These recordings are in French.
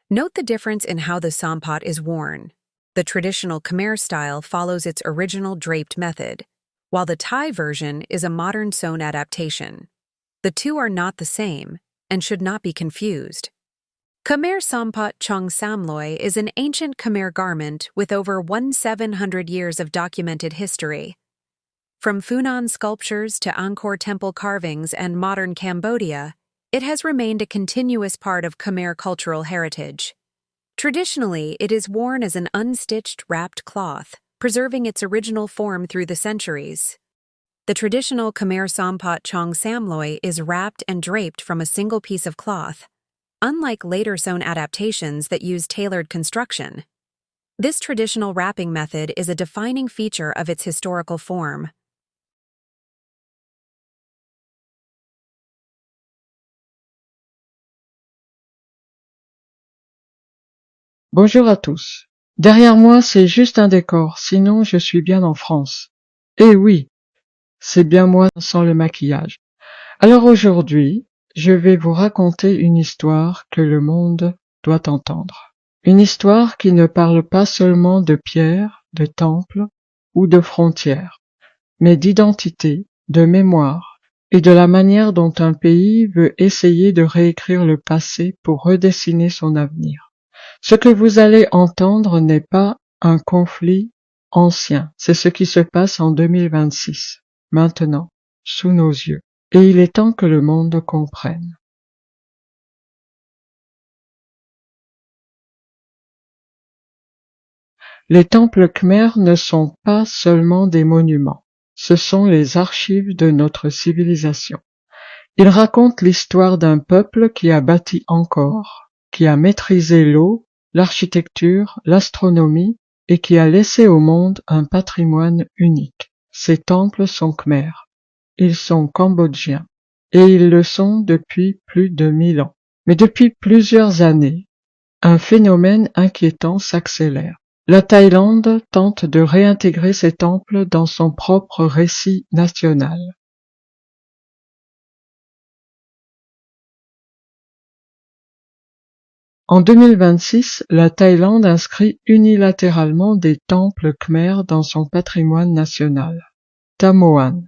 Note the difference in how the sampot is worn. The traditional Khmer style follows its original draped method, while the Thai version is a modern sewn adaptation. The two are not the same and should not be confused. Khmer Sampot Chong Samloy is an ancient Khmer garment with over 1,700 years of documented history. From Funan sculptures to Angkor temple carvings and modern Cambodia, it has remained a continuous part of Khmer cultural heritage. Traditionally, it is worn as an unstitched wrapped cloth, preserving its original form through the centuries. The traditional Khmer Sampot Chong Samloy is wrapped and draped from a single piece of cloth, unlike later sewn adaptations that use tailored construction. This traditional wrapping method is a defining feature of its historical form. Bonjour à tous. Derrière moi, c'est juste un décor, sinon je suis bien en France. Eh oui, c'est bien moi sans le maquillage. Alors aujourd'hui, je vais vous raconter une histoire que le monde doit entendre. Une histoire qui ne parle pas seulement de pierres, de temples ou de frontières, mais d'identité, de mémoire et de la manière dont un pays veut essayer de réécrire le passé pour redessiner son avenir. Ce que vous allez entendre n'est pas un conflit ancien, c'est ce qui se passe en 2026, maintenant, sous nos yeux. Et il est temps que le monde comprenne. Les temples khmers ne sont pas seulement des monuments, ce sont les archives de notre civilisation. Ils racontent l'histoire d'un peuple qui a bâti Angkor, qui a maîtrisé l'eau, l'architecture, l'astronomie et qui a laissé au monde un patrimoine unique. Ces temples sont khmers. Ils sont cambodgiens. Et ils le sont depuis plus de 1000 ans. Mais depuis plusieurs années, un phénomène inquiétant s'accélère. La Thaïlande tente de réintégrer ces temples dans son propre récit national. En 2026, la Thaïlande inscrit unilatéralement des temples khmers dans son patrimoine national. Tamoan,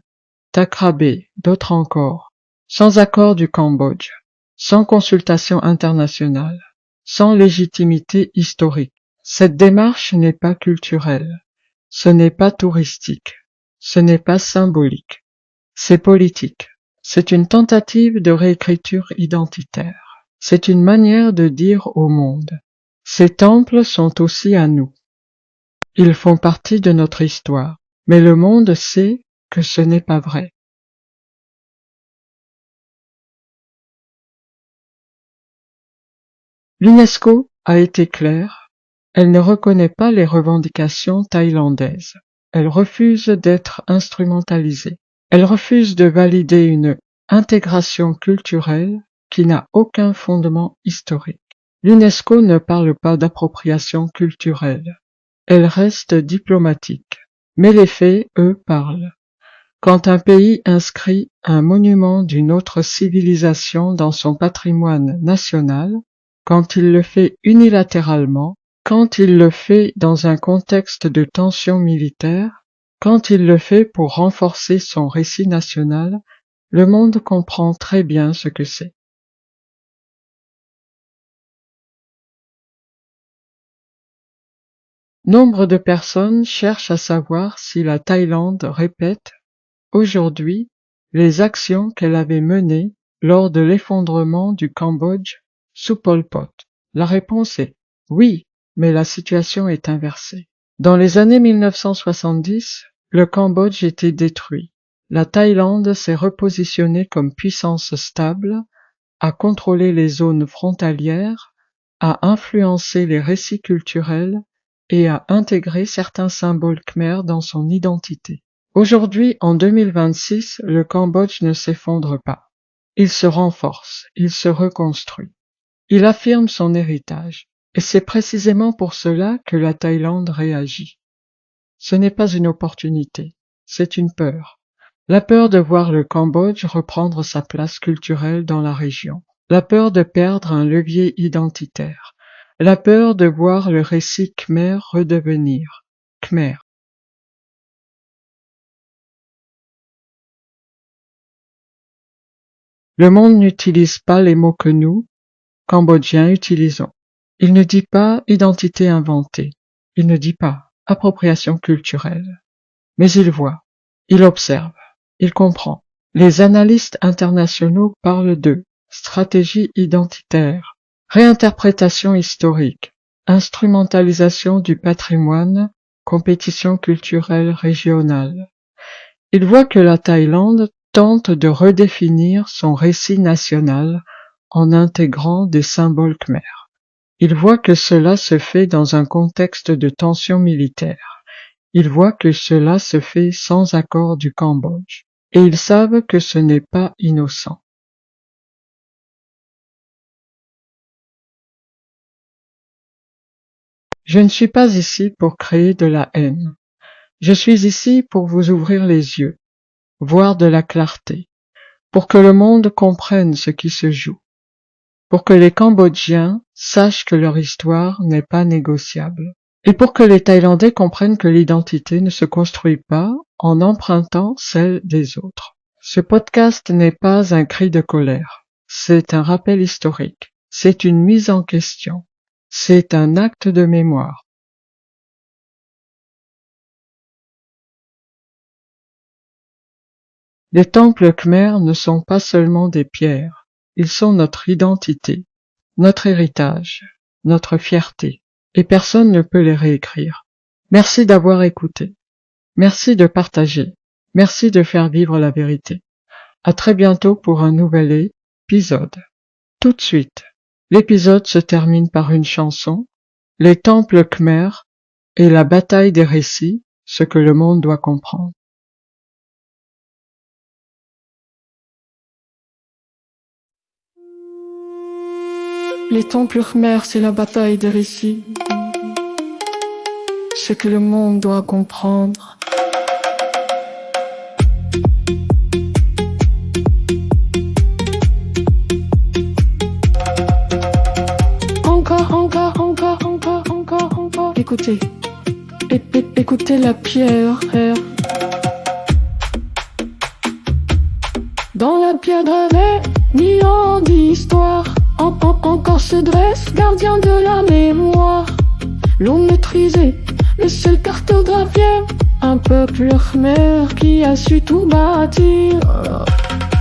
Takrabe, d'autres encore, sans accord du Cambodge, sans consultation internationale, sans légitimité historique. Cette démarche n'est pas culturelle, ce n'est pas touristique, ce n'est pas symbolique, c'est politique. C'est une tentative de réécriture identitaire. C'est une manière de dire au monde, ces temples sont aussi à nous. Ils font partie de notre histoire, mais le monde sait que ce n'est pas vrai. L'UNESCO a été claire, elle ne reconnaît pas les revendications thaïlandaises. Elle refuse d'être instrumentalisée. Elle refuse de valider une intégration culturelle qui n'a aucun fondement historique. L'UNESCO ne parle pas d'appropriation culturelle. Elle reste diplomatique. Mais les faits, eux, parlent. Quand un pays inscrit un monument d'une autre civilisation dans son patrimoine national, quand il le fait unilatéralement, quand il le fait dans un contexte de tension militaire, quand il le fait pour renforcer son récit national, le monde comprend très bien ce que c'est. Nombre de personnes cherchent à savoir si la Thaïlande répète, aujourd'hui, les actions qu'elle avait menées lors de l'effondrement du Cambodge sous Pol Pot. La réponse est oui, mais la situation est inversée. Dans les années 1970, le Cambodge était détruit. La Thaïlande s'est repositionnée comme puissance stable, a contrôlé les zones frontalières, a influencé les récits culturels et a intégré certains symboles khmers dans son identité. Aujourd'hui, en 2026, le Cambodge ne s'effondre pas. Il se renforce, il se reconstruit. Il affirme son héritage. Et c'est précisément pour cela que la Thaïlande réagit. Ce n'est pas une opportunité, c'est une peur. La peur de voir le Cambodge reprendre sa place culturelle dans la région. La peur de perdre un levier identitaire. la peur de voir le récit khmer redevenir khmer. Le monde n'utilise pas les mots que nous, Cambodgiens, utilisons. Il ne dit pas identité inventée. Il ne dit pas appropriation culturelle. Mais il voit, il observe, il comprend. Les analystes internationaux parlent de stratégie identitaire, réinterprétation historique, instrumentalisation du patrimoine, compétition culturelle régionale. Il voit que la Thaïlande tente de redéfinir son récit national en intégrant des symboles khmers. Il voit que cela se fait dans un contexte de tension militaire. Ils voient que cela se fait sans accord du Cambodge. Et ils savent que ce n'est pas innocent. Je ne suis pas ici pour créer de la haine. Je suis ici pour vous ouvrir les yeux, voir de la clarté, pour que le monde comprenne ce qui se joue, pour que les Cambodgiens sachent que leur histoire n'est pas négociable, et pour que les Thaïlandais comprennent que l'identité ne se construit pas en empruntant celle des autres. Ce podcast n'est pas un cri de colère, c'est un rappel historique, c'est une mise en question, c'est un acte de mémoire. Les temples khmers ne sont pas seulement des pierres, ils sont notre identité, notre héritage, notre fierté, et personne ne peut les réécrire. Merci d'avoir écouté, merci de partager, merci de faire vivre la vérité. À très bientôt pour un nouvel épisode. Tout de suite, l'épisode se termine par une chanson, les temples khmers et la bataille des récits, ce que le monde doit comprendre. Les temples khmers, c'est la bataille des récits. Ce que le monde doit comprendre. Encore. Écoutez. Écoutez la pierre. Dans la pierre gravée, 1000 ans d'histoire. Encore se dresse, gardien de la mémoire. L'eau maîtrisée, le seul cartographié. Un peuple khmer qui a su tout bâtir.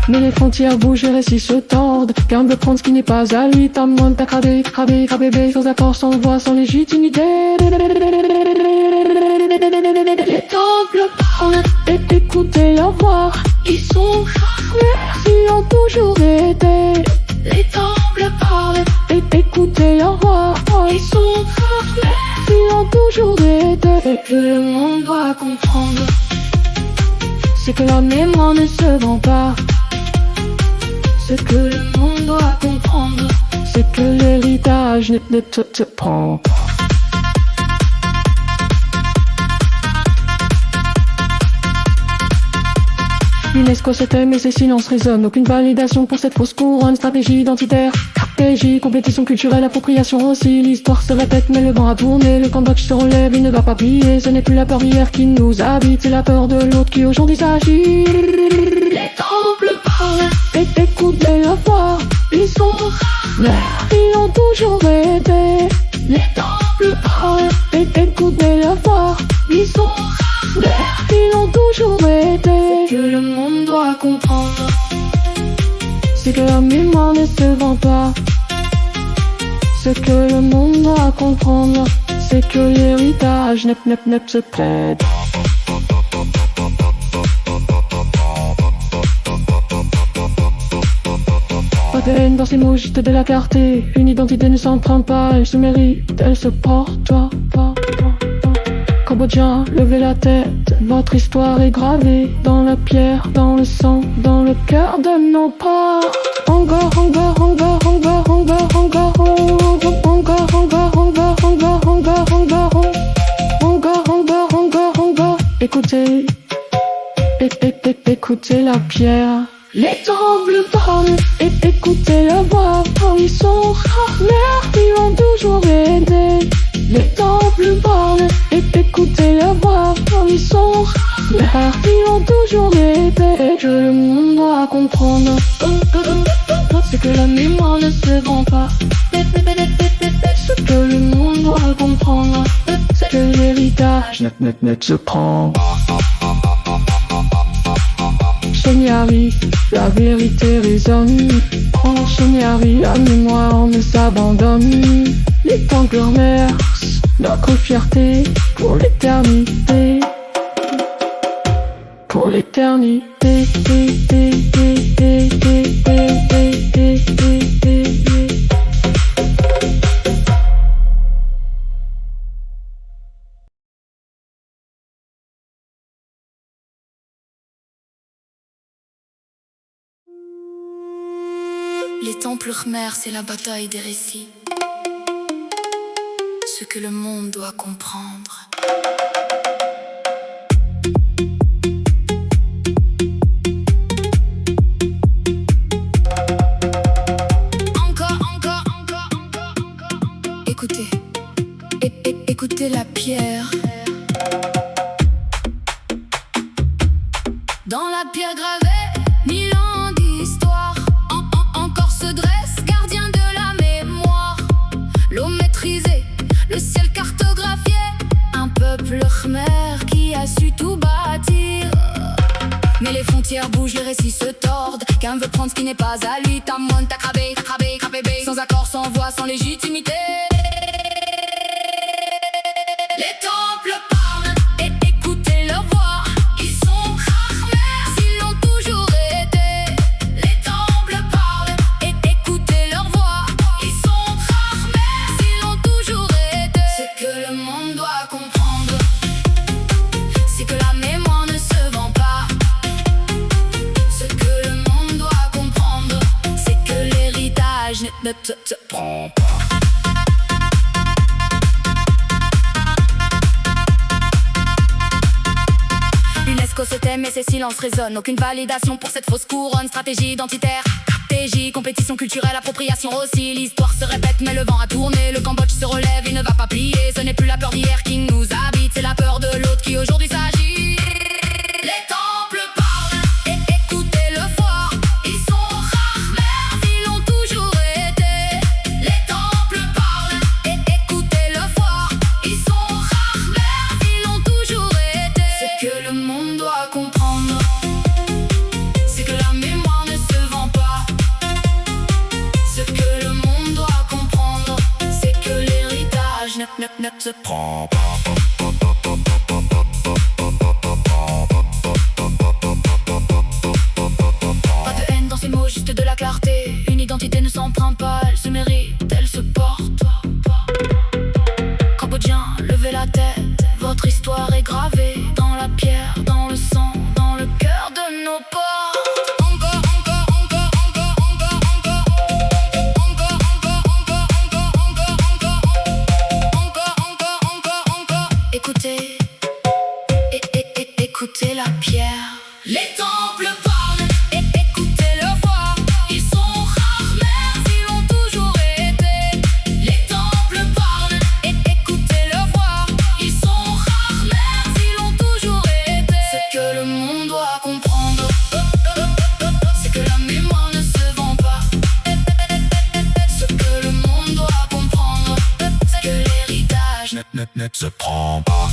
Mais les frontières bougent, les récits se tordent. Car on veut prendre ce qui n'est pas à lui. T'as moins de crabé, sans accord, sans voix, sans légitimité. Les temples parlent, écoutez leur voix. Ils sont khmers, ils ont toujours été. Les temples parlent, écoutez leur voix. Ils sont khmers, ils ont toujours été. Et que le monde doit comprendre, c'est que leur mémoire ne se vend pas. Ce que le monde doit comprendre, c'est que l'héritage ne te prend pas. UNESCO s'était mais ses silences résonnent. Aucune validation pour cette fausse couronne. Stratégie identitaire, stratégie, compétition culturelle, appropriation aussi. L'histoire se répète mais le vent a tourné. Le Cambodge se relève, il ne va pas briller. Ce n'est plus la peur d'hier qui nous habite, c'est la peur de l'autre qui aujourd'hui s'agit. Les temples parlent, écoutez la voix. Ils sont khmers, ils ont toujours été. Les temples parlent, écoutez la voix. Ils sont khmers, ils ont toujours été. Ce que le monde doit comprendre, c'est que la mémoire ne se vend pas. Ce que le monde doit comprendre, c'est que l'héritage ne se prête. Pas de haine dans ces mots, juste de la clarté. Une identité ne s'emprunte pas, elle se mérite, elle se porte. Toi. Cambodgiens, levez la tête, votre histoire est gravée dans la pierre, dans le sang, dans le cœur de nos pas. Encore. Écoutez la pierre. Les temples parlent, écoutez la voix. Ils sont khmers, ils ont toujours été. écoutez la voix, ils sont frères, ils ont toujours été. Que le monde doit comprendre, c'est que la mémoire ne se vend pas. Ce que le monde doit comprendre, c'est que l'héritage net se prend. Soniari, la vérité résonne. En Soniari, la mémoire ne s'abandonne. Les temps remercent notre fierté pour l'éternité. Pour l'éternité. Les temples khmers, c'est la bataille des récits. Ce que le monde doit comprendre. Encore. Écoutez, écoutez la pierre. Dans la pierre gravée, 1000 ans d'histoire. Encore se dresse, gardien de la mémoire. L'eau maîtrisée, le ciel cartographié. Un peuple khmer qui a su tout bâtir. Mais les frontières bougent, les récits se tordent. Qu'un veut prendre ce qui n'est pas à lui. Tamon, takrabé, sans accord, sans voix, sans légitimité. Les temples parlent et écoutez leur voix. Ils sont khmers, ils l'ont toujours été. Les temples parlent et écoutez leur voix. Ils sont khmers, ils l'ont toujours été. Ce que le monde doit comprendre, c'est que la mémoire ne se vend pas. Ce que le monde doit comprendre, c'est que l'héritage ne se prend pas. UNESCO se tait mais ses silences résonnent. Aucune validation pour cette fausse couronne. Stratégie identitaire, stratégie, compétition culturelle, appropriation aussi. L'histoire se répète mais le vent a tourné. Le Cambodge se relève, il ne va pas plier. Ce n'est plus la peur d'hier qui nous habite, c'est la peur de l'autre qui aujourd'hui s'agit. Les temples parlent et écoutez le fort. Ils sont khmers, ils l'ont toujours été. Les temples parlent et écoutez le fort. Ils sont khmers, ils l'ont toujours été. C'est que le monde doit comprendre, c'est que la mémoire ne se vend pas. Ce que le monde doit comprendre, c'est que l'héritage ne se prend pas. Pas de haine dans ces mots, juste de la clarté. Une identité ne s'emprunte pas, elle se mérite, elle se porte. Cambodgien, levez la tête, votre histoire est gravée dans la pierre, dans le sang, dans le cœur de nos portes. Écoutez, écoutez la pierre. Les temples parlent et écoutez leur voix. Ils sont khmers, ils l'ont toujours été. Les temples parlent et écoutez leur voix. Ils sont khmers, ils l'ont toujours été. Ce que le monde doit comprendre, c'est que la mémoire ne se vend pas. Ce que le monde doit comprendre, c'est que l'héritage ne se prend pas.